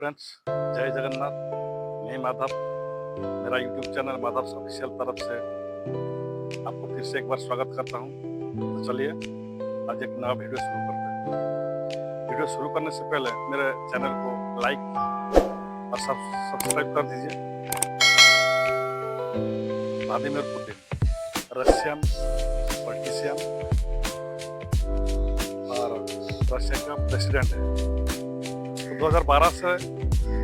Friends, जय जगन्नाथ। मैं माधव, मेरा यूट्यूब चैनल माधव ऑफिशियल तरफ से आपको फिर से एक बार स्वागत करता हूं। तो चलिए आज एक नया वीडियो शुरू करते हैं। वीडियो शुरू करने से पहले मेरे चैनल को लाइक और सब्सक्राइब कर दीजिए। व्लादिमीर पुतिन रशियन पॉलिटिशियन और रशिया का प्रेसिडेंट है। 2012 से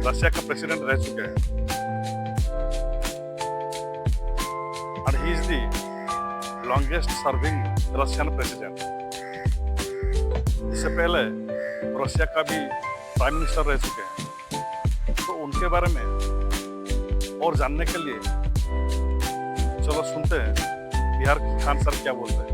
रशिया का प्रेसिडेंट रह चुके हैं and he is the longest serving Russian president. इससे पहले रशिया का भी प्राइम मिनिस्टर रह चुके हैं। तो उनके बारे में और जानने के लिए चलो सुनते हैं बिहार खान सर क्या बोलते हैं।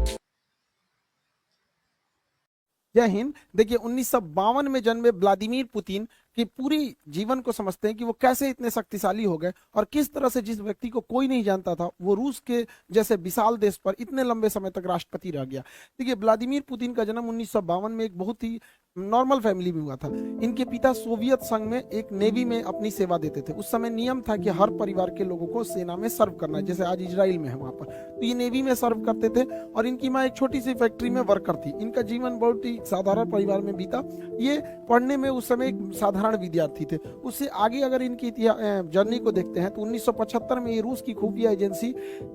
जय हिंद। देखिए 1952 में जन्मे व्लादिमीर पुतिन की पूरी जीवन को समझते हैं कि वो कैसे इतने शक्तिशाली हो गए और किस तरह से जिस व्यक्ति को कोई नहीं जानता था वो रूस के जैसे विशाल देश पर इतने लंबे समय तक राष्ट्रपति रह गया। देखिए व्लादिमीर पुतिन का जन्म 1952 में एक बहुत ही नॉर्मल फैमिली में हुआ था। इनके पिता सोवियत संघ में एक नेवी में अपनी सेवा देते थे। उस समय नियम था कि हर परिवार के लोगों को सेना में सर्व करना है, जैसे आज इजराइल में है वहां पर। तो ये नेवी में सर्व करते थे और इनकी माँ एक छोटी सी फैक्ट्री में वर्कर थी। इनका जीवन बहुत ही साधारण परिवार में बीता। ये पढ़ने में उस समय एक साधारण विद्यार्थी थे। उससे आगे अगर इनकी जर्नी को देखते हैं तो 1975 में ये रूस की खुफिया एजेंसी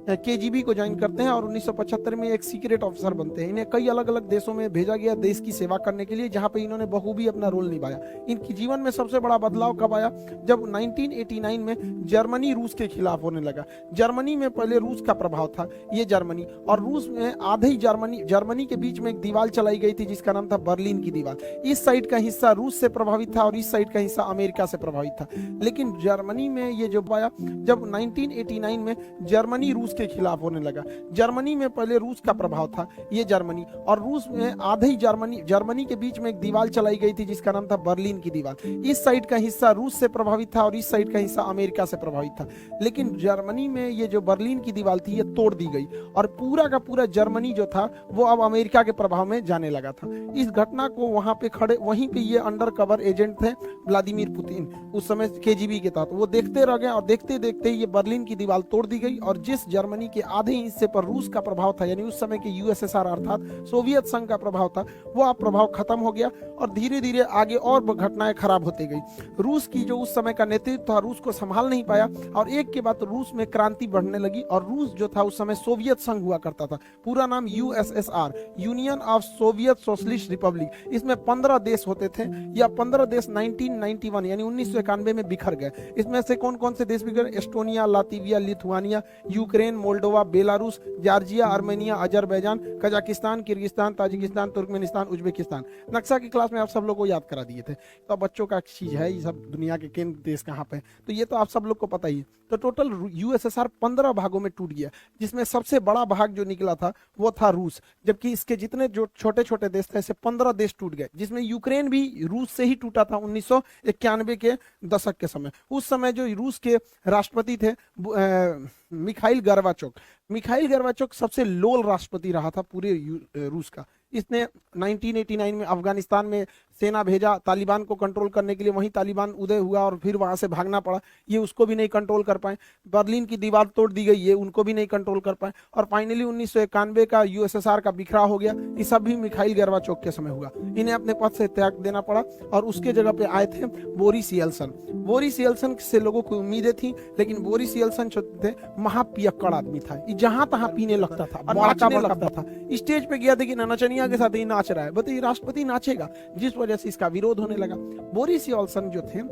केजीबी को ज्वाइन करते हैं और 1975 में एक सीक्रेट ऑफिसर बनते हैं। इन्हें कई अलग अलग देशों में भेजा गया देश की सेवा करने के लिए, जहां पे इन्होंने बखूबी अपना रोल निभाया। इनकी जीवन में सबसे बड़ा बदलाव कब आया? जब 1989 में जर्मनी रूस के खिलाफ होने लगा। जर्मनी में पहले रूस का प्रभाव था, ये जर्मनी और रूस में आधे जर्मनी के बीच में एक दीवार चलाई गई थी जिसका नाम था बर्लिन की दीवार। इस साइड का हिस्सा रूस से प्रभावित था और इस साइड का हिस्सा अमेरिका से प्रभावित था। लेकिन जर्मनी में ये जो आया जब 1989 में जर्मनी रूस के खिलाफ होने लगा। जर्मनी में पहले रूस का प्रभाव था, ये जर्मनी और रूस में आधे जर्मनी के बीच में एक दीवार चलाई गई थी जिसका नाम था बर्लिन की दीवार। इस साइड का हिस्सा रूस से प्रभावित था और इस साइड का हिस्सा अमेरिका से प्रभावित था। लेकिन जर्मनी में ये जो बर्लिन की दीवार थी ये तोड़ दी गई और पूरा का पूरा जर्मनी जो था वो अब अमेरिका के प्रभाव में जाने लगा था। इस घटना को वहां पे खड़े वहीं पे ये अंडर कवर एजेंट थे व्लादिमीर पुतिन, उस समय केजीबी के तहत। वो देखते रह गए और देखते देखते ये बर्लिन की दीवार तोड़ दी गई और जिस जर्मनी के आधे हिस्से पर रूस का प्रभाव था, यानी उस समय के यूएसएसआर अर्थात सोवियत संघ का प्रभाव था, वो अब प्रभाव खत्म हो गया और धीरे धीरे आगे और घटनाएं खराब होती गई। रूस की जो उस समय का नेतृत्व था रूस को संभाल नहीं पाया और एक के बाद रूस में क्रांति बढ़ने लगी और रूस जो था उस समय सोवियत संघ हुआ करता था। पूरा नाम USSR, union of Soviet socialist Republic. इसमें 15 देश होते थे या 15 देश 1991 यानी 1991 में बिखर गए। इसमें से कौन कौन से देश बिखर? Estonia, Latvia, Lithuania, Ukraine, Moldova, Belarus, Georgia, Armenia, Azerbaijan, Kazakhstan, Kyrgyzstan, Tajikistan, Turkmenistan, Uzbekistan. नक्शा की क्लास में आप सब लोग को याद करा दिए थे। तो बच्चों का चीज है ये सब, दुनिया के केंद्र देश कहाँ पे, तो ये तो आप सब लोग को पता ही है। तो टोटल यूएसएसआर 15 भागों में टूट गया, जिसमें सबसे बड़ा भाग जो निकला था वो था रूस, जबकि इसके जितने जो छोटे छोटे देश थे ऐसे 15 देश टूट गए, जिसमें यूक्रेन भी रूस से ही टूटा था 1991 के दशक के समय। उस समय जो रूस के राष्ट्रपति थे मिखाइल गर्बाचोव सबसे लोल राष्ट्रपति रहा था पूरे रूस का। इसने 1989 में अफगानिस्तान में सेना भेजा तालिबान को कंट्रोल करने के लिए, वहीं तालिबान उदय हुआ और फिर वहां से भागना पड़ा, ये उसको भी नहीं कंट्रोल कर पाए। बर्लिन की दीवार तोड़ दी गई, ये उनको भी नहीं कंट्रोल कर पाए और फाइनली 1991 का यूएसएसआर का बिखराव हो गया। ये सब भी मिखाइल गर्बाचोव के समय हुआ। इन्हें अपने पद से त्याग देना पड़ा और उसके जगह पे आए थे बोरिस येल्सन से लोगों को उम्मीदें थी, लेकिन बोरिस येल्सन जो थे महापियक्कड़ आदमी था। जहां तहां पीने लगता था और नाचने लगता था। स्टेज पे गया देखिए नचनिया के साथ ही नाच रहा है, बताइए राष्ट्रपति नाचेगा? जिस वजह से इसका विरोध होने लगा। बोरिस येल्सन जो थे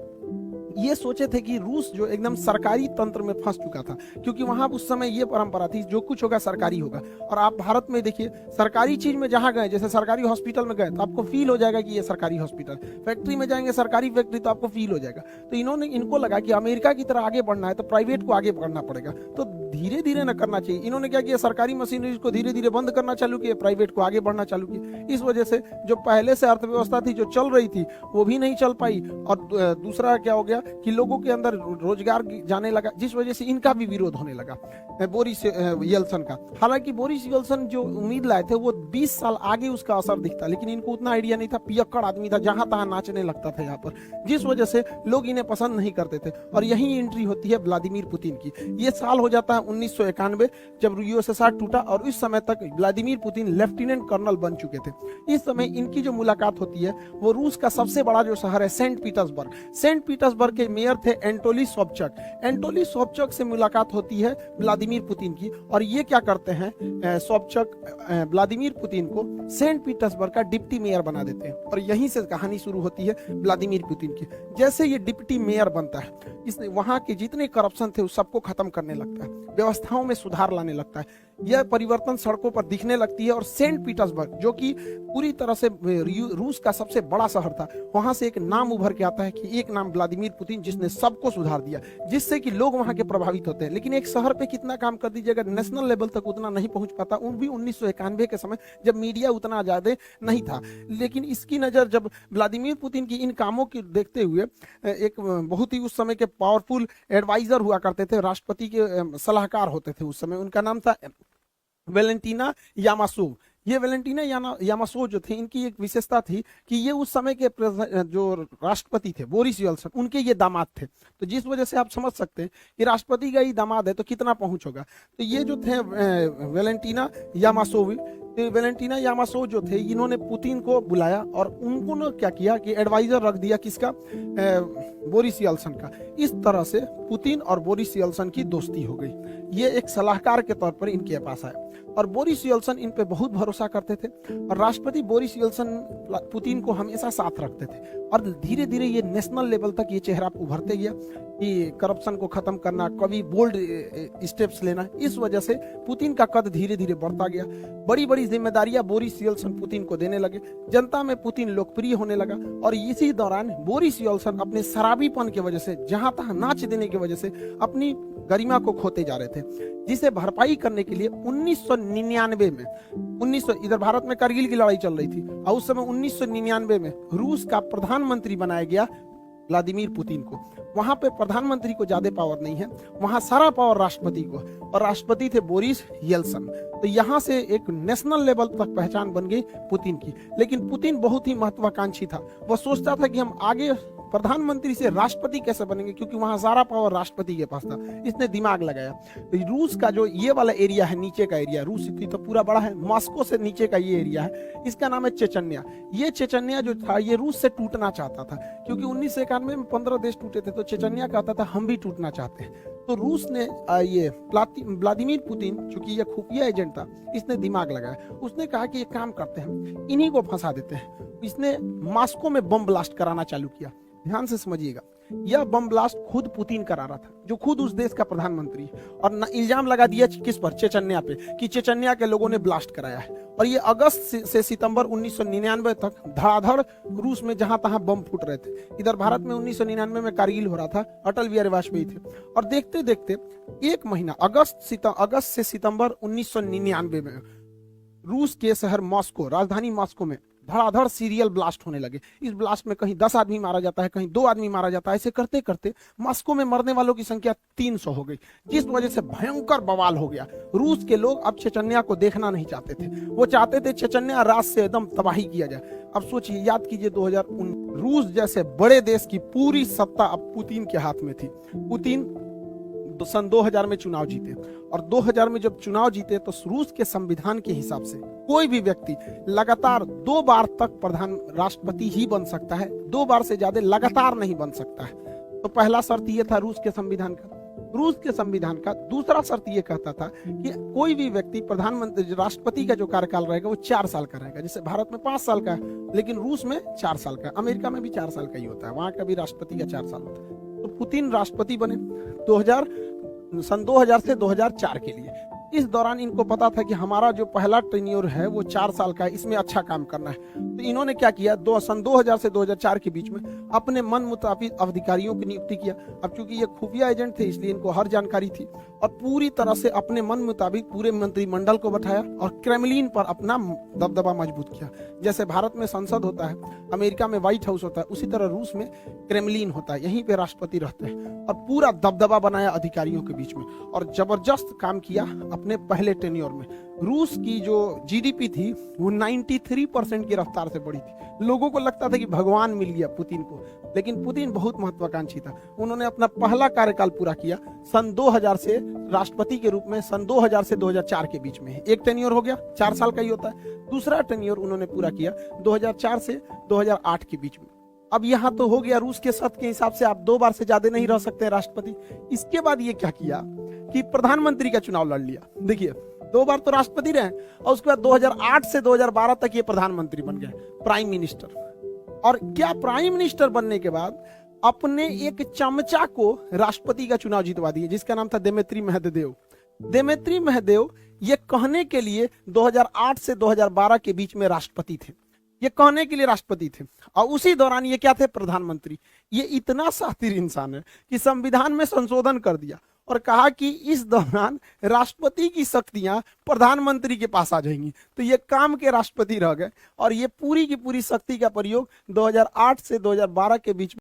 ये सोचे थे कि रूस जो एकदम सरकारी तंत्र में फंस चुका था, क्योंकि वहां उस समय ये परंपरा थी जो कुछ होगा सरकारी होगा। और आप भारत में देखिए सरकारी चीज में जहां गए, जैसे सरकारी हॉस्पिटल में गए तो आपको फील हो जाएगा कि ये सरकारी हॉस्पिटल, फैक्ट्री में जाएंगे सरकारी फैक्ट्री तो आपको फील हो जाएगा। तो इनको लगा कि अमेरिका की तरह आगे बढ़ना है तो प्राइवेट को आगे बढ़ना पड़ेगा। तो धीरे धीरे न करना चाहिए। इन्होंने क्या किया, सरकारी मशीनरी को धीरे धीरे बंद करना चालू किया, प्राइवेट को आगे बढ़ना चालू किया। इस वजह से जो पहले से अर्थव्यवस्था थी जो चल रही थी वो भी नहीं चल पाई, और दूसरा क्या हो गया कि लोगों के अंदर रोजगार जाने लगा, जिस वजह से इनका भी विरोध होने लगा बोरिस येल्सन का। हालांकि बोरिस येल्सन जो उम्मीद लाए थे वो 20 साल आगे उसका असर दिखता, लेकिन इनको उतना आइडिया नहीं था, पियक्कड़ आदमी था, जहां तहां नाचने लगता था यहाँ पर, जिस वजह से लोग इन्हें पसंद नहीं करते थे। और यही एंट्री होती है व्लादिमीर पुतिन की। ये साल हो जाता है 1991 जब यूएसएसआर टूटा, और इस समय तक व्लादिमीर पुतिन लेफ्टिनेंट कर्नल बन चुके थे। इस समय इनकी जो मुलाकात होती है वो रूस का सबसे बड़ा जो शहर है सेंट पीटर्सबर्ग, सेंट पीटर्सबर्ग के मेयर थे एंटोली सोबचक, एंटोली सोबचक से मुलाकात होती है व्लादिमीर पुतिन की। और ये क्या करते हैं, सोबचक व्लादिमीर पुतिन को सेंट पीटर्सबर्ग का डिप्टी मेयर बना देते हैं, और यहीं से कहानी शुरू होती है व्लादिमीर पुतिन की। जैसे ये डिप्टी मेयर बनता है, इसने वहां के जितने करप्शन थे उस सबको खत्म करने लगता है, व्यवस्थाओं में सुधार लाने लगता है, यह परिवर्तन सड़कों पर दिखने लगती है। और सेंट पीटर्सबर्ग जो कि पूरी तरह से रूस का सबसे बड़ा शहर था, वहां से एक नाम उभर के आता है कि एक नाम व्लादिमीर पुतिन, जिसने सबको सुधार दिया, जिससे कि लोग वहां के प्रभावित होते हैं। लेकिन एक शहर पे कितना काम कर दीजिएगा, नेशनल लेवल तक उतना नहीं पहुंच पाता, उन भी 1991 के समय जब मीडिया उतना ज्यादा नहीं था। लेकिन इसकी नजर जब व्लादिमीर पुतिन की इन कामों की देखते हुए एक बहुत ही उस समय के पावरफुल एडवाइजर हुआ करते थे, राष्ट्रपति के सलाहकार होते थे उस समय, उनका नाम था वेलेंटीना यामासोव। ये वेलेंटीना यामासोव जो थे, इनकी एक विशेषता थी कि ये उस समय के जो राष्ट्रपति थे बोरिस येल्सन, उनके ये दामाद थे। तो जिस वजह से आप समझ सकते हैं कि राष्ट्रपति का ही दामाद है तो कितना पहुंच होगा। तो ये जो थे वेलेंटीना यामासोव, तो वेलेंटीना यामासोव जो थे, इन्होंने पुतिन को बुलाया और उनको क्या किया कि एडवाइजर रख दिया किसका, बोरिस येल्सन का। इस तरह से पुतिन और बोरिस येल्सन की दोस्ती हो गई। ये एक सलाहकार के तौर पर इनके पास आए, और बोरिस येल्सन इन पे बहुत भरोसा करते थे, और राष्ट्रपति बोरिस येल्सन पुतिन को हमेशा साथ रखते थे। और धीरे धीरे ये नेशनल लेवल तक ये चेहरा उभरते गया कि करप्शन को खत्म करना, कभी बोल्ड स्टेप्स लेना। इस वजह से पुतिन का कद धीरे धीरे बढ़ता गया, बड़ी बड़ी जिम्मेदारियां बोरिस येल्सन पुतिन को देने लगे, जनता में पुतिन लोकप्रिय होने लगा। और इसी दौरान बोरिस येल्सन अपने शराबीपन की वजह से, जहां तहां नाच देने की वजह से अपनी गरिमा को खोते जा रहे थे, जिसे भरपाई करने के लिए 1999 में इधर भारत में कारगिल की लड़ाई चल रही थी, और उस समय 1999 में रूस का प्रधानमंत्री बनाया गया व्लादिमीर पुतिन को। वहां पे प्रधानमंत्री को ज्यादा पावर नहीं है, वहां सारा पावर राष्ट्रपति को, और राष्ट्रपति थे बोरिस येल्सन। तो यहाँ से एक नेशनल लेवल तक पहचान बन गई पुतिन की। लेकिन पुतिन बहुत ही महत्वाकांक्षी था, वह सोचता था कि हम आगे प्रधानमंत्री से राष्ट्रपति कैसे बनेंगे, क्योंकि वहां सारा पावर राष्ट्रपति के पास था। इसने दिमाग लगाया। तो रूस का जो ये वाला एरिया है, नीचे का एरिया, रूस इतनी तो पूरा बड़ा है, मॉस्को से नीचे का ये एरिया है, इसका नाम है चेचन्या। ये चेचन्या जो था ये रूस से टूटना चाहता था, क्योंकि 1991 में 15 देश टूटे थे, तो चेचन्या कहता था हम भी टूटना चाहते हैं। तो रूस ने ये व्लादिमीर पुतिन, चूंकि ये खुफिया एजेंट था, इसने दिमाग लगाया। उसने कहा कि एक काम करते हैं, इन्हीं को फंसा देते हैं। इसने मॉस्को में बम ब्लास्ट कराना चालू किया। ध्यान से समझिएगा, यह बम ब्लास्ट खुद पुतिन करा रहा था, जो खुद उस देश का प्रधानमंत्री है, और इल्जाम लगा दिया किस पर, चेचन्या पे, कि चेचन्या के लोगों ने ब्लास्ट कराया है। और ये अगस्त से सितंबर 1999 तक धड़ाधड़ रूस में जहां तहां बम फूट रहे थे। इधर भारत में 1999 में कारगिल हो रहा था, अटल बिहारी वाजपेयी थे, और देखते देखते एक महीना अगस्त से सितंबर 1999 में रूस के शहर मॉस्को, राजधानी मॉस्को में धड़ाधड़ सीरियल ब्लास्ट होने लगे। इस ब्लास्ट में कहीं 10 आदमी मारा जाता है, कहीं 2 आदमी मारा जाता है। ऐसे करते करते मॉस्को में मरने वालों की संख्या 300 हो गई, जिस वजह से भयंकर बवाल हो गया। रूस के लोग अब चेचन्या को देखना नहीं चाहते थे, वो चाहते थे चेचन्या रात से एकदम तबाही किया जाए। अब सोचिए, याद कीजिए 2019, रूस जैसे बड़े देश की पूरी सत्ता अब पुतिन के हाथ में थी। पुतिन सन 2000 में चुनाव जीते, और 2000 में जब चुनाव जीते तो रूस के संविधान के हिसाब से कोई भी व्यक्ति लगातार 2 बार तक राष्ट्रपति ही बन सकता है, 2 बार से ज्यादा लगातार नहीं बन सकता है। तो पहला शर्त ये था रूस के संविधान का। दूसरा शर्त ये कहता था कि कोई भी व्यक्ति प्रधानमंत्री, राष्ट्रपति का जो कार्यकाल रहेगा वो 4 साल का रहेगा। जैसे भारत में 5 साल का है, लेकिन रूस में 4 साल का, अमेरिका में भी 4 साल का ही होता है, वहां का भी राष्ट्रपति का 4 साल होता है। तो पुतिन राष्ट्रपति बने सन 2000 से 2004 के लिए। इस दौरान इनको पता था कि हमारा जो पहला टेन्योर है वो 4 साल का है, इसमें अच्छा काम करना है। तो इन्होंने क्या किया, सन 2000 से 2004 के बीच में अपने मन मुताबिक अधिकारियों की नियुक्ति किया। अब चूंकि ये खुफिया एजेंट थे इसलिए इनको हर जानकारी थी, और पूरी तरह से अपने मन मुताबिक पूरे मंत्रिमंडल को बैठाया और क्रेमलिन पर अपना दबदबा मजबूत किया। जैसे भारत में संसद होता है, अमेरिका में व्हाइट हाउस होता है, उसी तरह रूस में क्रेमलिन होता है, यहीं पे राष्ट्रपति रहते हैं, और पूरा दबदबा बनाया अधिकारियों के बीच में, और जबरदस्त काम किया अपने पहले टेन्योर में। रूस की जो जीडीपी थी वो 93% की रफ्तार से बढ़ी थी। लोगों को लगता था कि भगवान मिल गया पुतिन को, लेकिन पुतिन बहुत महत्वाकांक्षी था। उन्होंने अपना पहला कार्यकाल पूरा किया सन 2000 से राष्ट्रपति के रूप में, सन 2000 से 2004 के बीच में। एक टेन्योर हो गया, 4 साल का ही होता है। दूसरा टेन्योर उन्होंने पूरा किया 2004 से 2008 के बीच में। अब यहाँ तो हो गया, रूस के शर्त के हिसाब से आप 2 बार से ज्यादा नहीं रह सकते राष्ट्रपति। इसके बाद ये क्या किया कि प्रधानमंत्री का चुनाव लड़ लिया। देखिए 2 बार तो राष्ट्रपति रहे, और उसके बाद 2008 से 2012 तक ये प्रधानमंत्री बन गए, प्राइम मिनिस्टर। और क्या प्राइम मिनिस्टर बनने के बाद अपने एक चमचा को राष्ट्रपति का चुनाव जितवा दिए, जिसका नाम था दिमित्री मेदवेदेव। दिमित्री मेदवेदेव ये कहने के लिए 2008 से 2012 के बीच में राष्ट्रपति थे, ये कहने के लिए राष्ट्रपति थे, और उसी दौरान ये क्या थे, प्रधानमंत्री। ये इतना शातिर इंसान है कि संविधान में संशोधन कर दिया और कहा कि इस दौरान राष्ट्रपति की शक्तियां प्रधानमंत्री के पास आ जाएंगी। तो ये काम के राष्ट्रपति रह गए, और ये पूरी की पूरी शक्ति का प्रयोग 2008 से 2012 के बीच